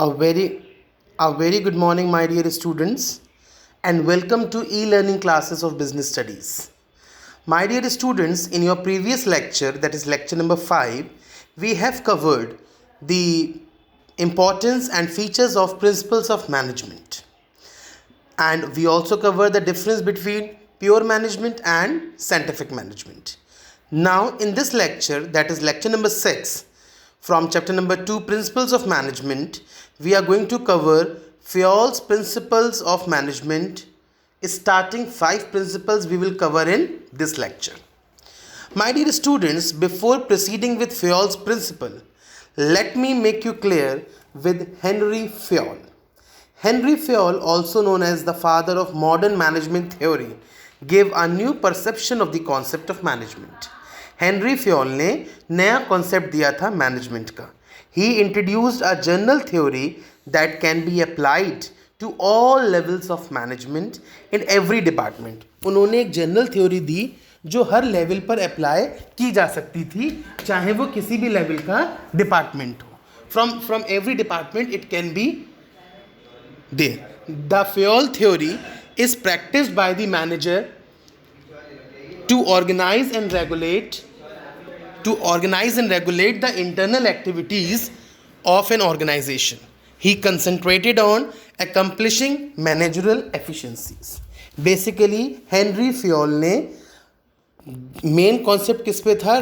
A very good morning, my dear students, and welcome to e-learning classes of business studies. My dear students, in your previous lecture, that is lecture number 5, we have covered the importance and features of principles of management. And we also covered the difference between pure management and scientific management. Now, in this lecture, that is lecture number 6, from chapter number 2, Principles of Management, we are going to cover Fayol's Principles of Management. Starting 5 principles we will cover in this lecture. My dear students, before proceeding with Fayol's principle, let me make you clear with Henry Fayol. Henry Fayol, also known as the father of modern management theory, gave a new perception of the concept of management. Henry Fayol ने नया concept दिया था management का. He introduced a general theory that can be applied to all levels of management in every department. उन्होंने एक general theory दी जो हर level पर apply की जा सकती थी, चाहे वो किसी भी लेवल का डिपार्टमेंट हो. From every department it can be there. The Fayol theory is practised by the manager to organize and regulate the internal activities of an organization. He concentrated on accomplishing managerial efficiencies. Basically, Henry Fayol ने main concept किस पे था?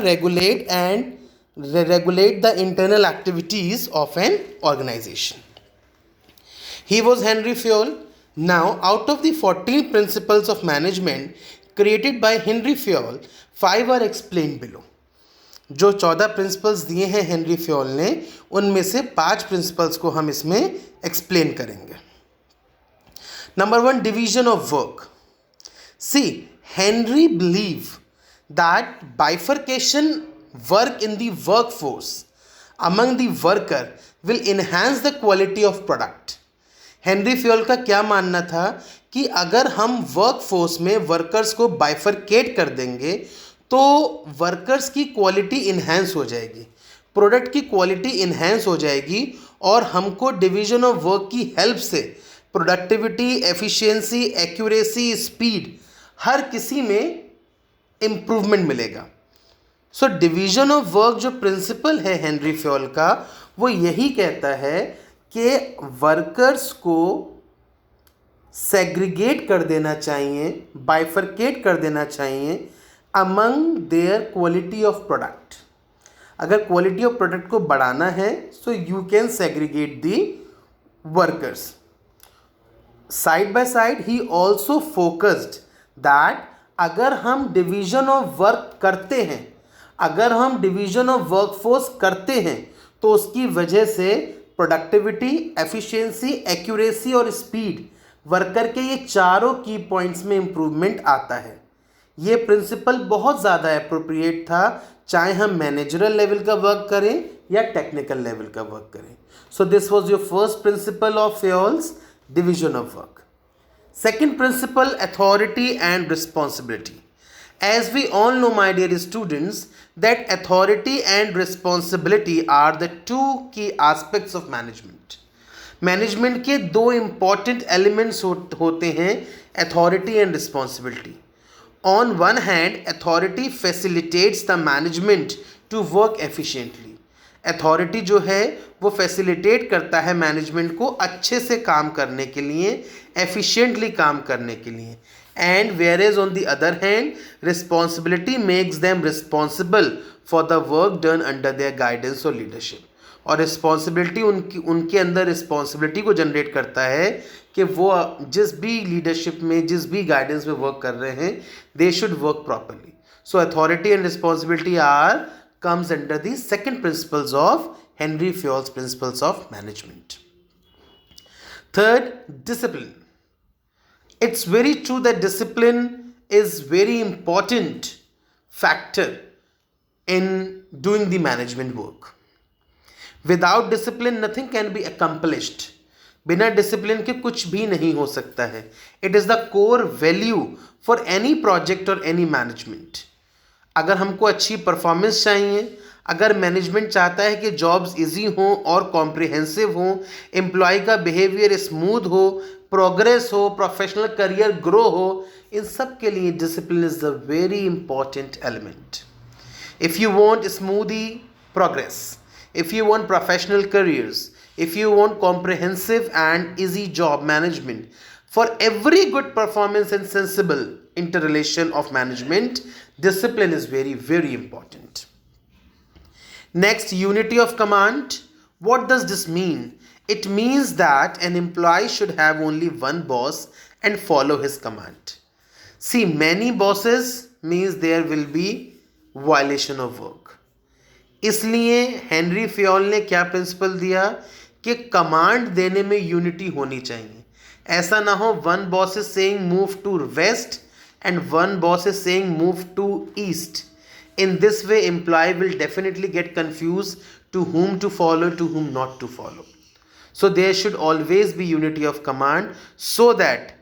Regulate the internal activities of an organization. He was Henry Fayol. Now, out of the 14 principles of management created by Henry Fayol, 5 are explained below. जो 14 principles दिए हैं Henry Fayol ने, उनमें से 5 प्रिंसिपल्स को हम इसमें एक्सप्लेन करेंगे. Number 1, division of work. See, Henri believe that bifurcation work in the workforce among the worker will enhance the quality of product. Henri Fayol का क्या मानना था कि अगर हम वर्कफोर्स में वर्कर्स को बाइफरकेट कर देंगे तो वर्कर्स की क्वालिटी इन्हेंस हो जाएगी, प्रोडक्ट की क्वालिटी इन्हेंस हो जाएगी और हमको डिवीजन ऑफ वर्क की हेल्प से प्रोडक्टिविटी, एफिशिएंसी, एक्यूरेसी, स्पीड हर किसी में इम्प्रूवमेंट मिलेगा. सो डिवीजन ऑफ वर्क जो प्रिंसिपल है हेनरी फ्योल का, वो यही कहता है कि वर्कर्स को सेग्रीगेट कर देना चाहिए, बाइफरकेट कर देना चाहिए among there quality of product. अगर क्वालिटी ऑफ प्रोडक्ट को बढ़ाना है so you can segregate the workers. Side by side he also focused that अगर हम डिवीजन ऑफ वर्क करते हैं, अगर हम डिवीजन ऑफ वर्कफोर्स करते हैं तो उसकी वजह से प्रोडक्टिविटी, एफिशिएंसी, एक्यूरेसी और स्पीड, वर्कर के ये चारों की पॉइंट्स में इम्प्रूवमेंट आता है. ये प्रिंसिपल बहुत ज़्यादा अप्रोप्रिएट था, चाहे हम मैनेजरल लेवल का वर्क करें या टेक्निकल लेवल का वर्क करें. So this was your first principle of Fayol's, division of work. Second principle, authority and responsibility. As we all know, my dear students, that authority and responsibility are the two key aspects of management. Management के 2 important elements होते हैं, authority and responsibility. On one hand, authority facilitates the management to work efficiently. Authority जो है वो facilitate करता है management को अच्छे से काम करने के लिए, एफिशिएंटली काम करने के लिए. And whereas on the other hand, responsibility makes them responsible for the work done under their guidance or leadership. और रिस्पॉन्सिबिलिटी उनके अंदर रिस्पॉन्सिबिलिटी को जनरेट करता है कि वो जिस भी लीडरशिप में, जिस भी गाइडेंस में वर्क कर रहे हैं, they should work properly. So authority and responsibility are comes under the second principles of Henry Fayol's principles of management. Third, discipline. It's very true that discipline is very important factor in doing the management work. Without discipline, nothing can be accomplished. बिना discipline के कुछ भी नहीं हो सकता है. It is the core value for any project or any management. अगर हमको अच्छी परफॉर्मेंस चाहिए, अगर मैनेजमेंट चाहता है कि जॉब्स इजी हों और कॉम्प्रिहेंसिव हों, एम्प्लॉय का बिहेवियर स्मूथ हो, प्रोग्रेस हो, प्रोफेशनल करियर ग्रो हो, इन सब के लिए discipline is the very important element. If you want smoothie progress, if you want professional careers, if you want comprehensive and easy job management, for every good performance and sensible interrelation of management, discipline is very, very important. Next, unity of command. What does this mean? It means that an employee should have only one boss and follow his command. See, many bosses means there will be violation of work. इसलिए Henry Fayol ने क्या principal दिया कि command देने में unity होनी चाहिए. ऐसा ना हो one boss is saying move to west and one boss is saying move to east. In this way employ will definitely get confuse to whom to follow, to whom not to follow. So there should always be unity of command so that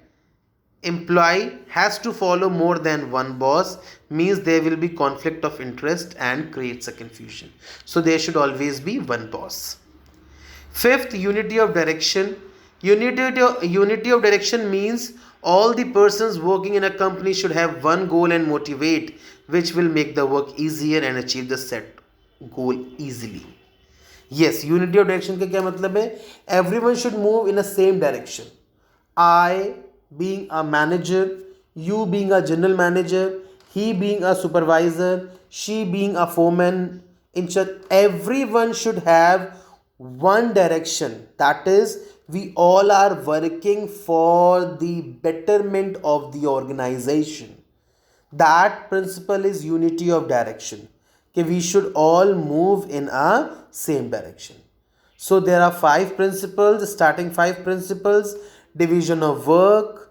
employee has to follow more than one boss, means there will be conflict of interest and creates a confusion. So there should always be one boss. Fifth, unity of direction. Unity of direction means all the persons working in a company should have one goal and motivate, which will make the work easier and achieve the set goal easily. Yes, unity of direction का क्या मतलब है? Everyone should move in the same direction. I being a manager, you being a general manager, he being a supervisor, she being a foreman, in short, everyone should have one direction. That is, we all are working for the betterment of the organization. That principle is unity of direction. Okay, we should all move in a same direction. So there are 5 principles, starting 5 principles: division of work,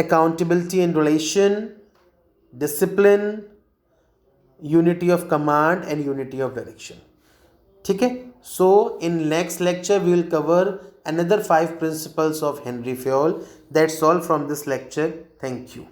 accountability and relation, discipline, unity of command and unity of direction. ठीक है. So in next lecture we will cover another 5 principles of Henry Fayol. That's all from this lecture. Thank you.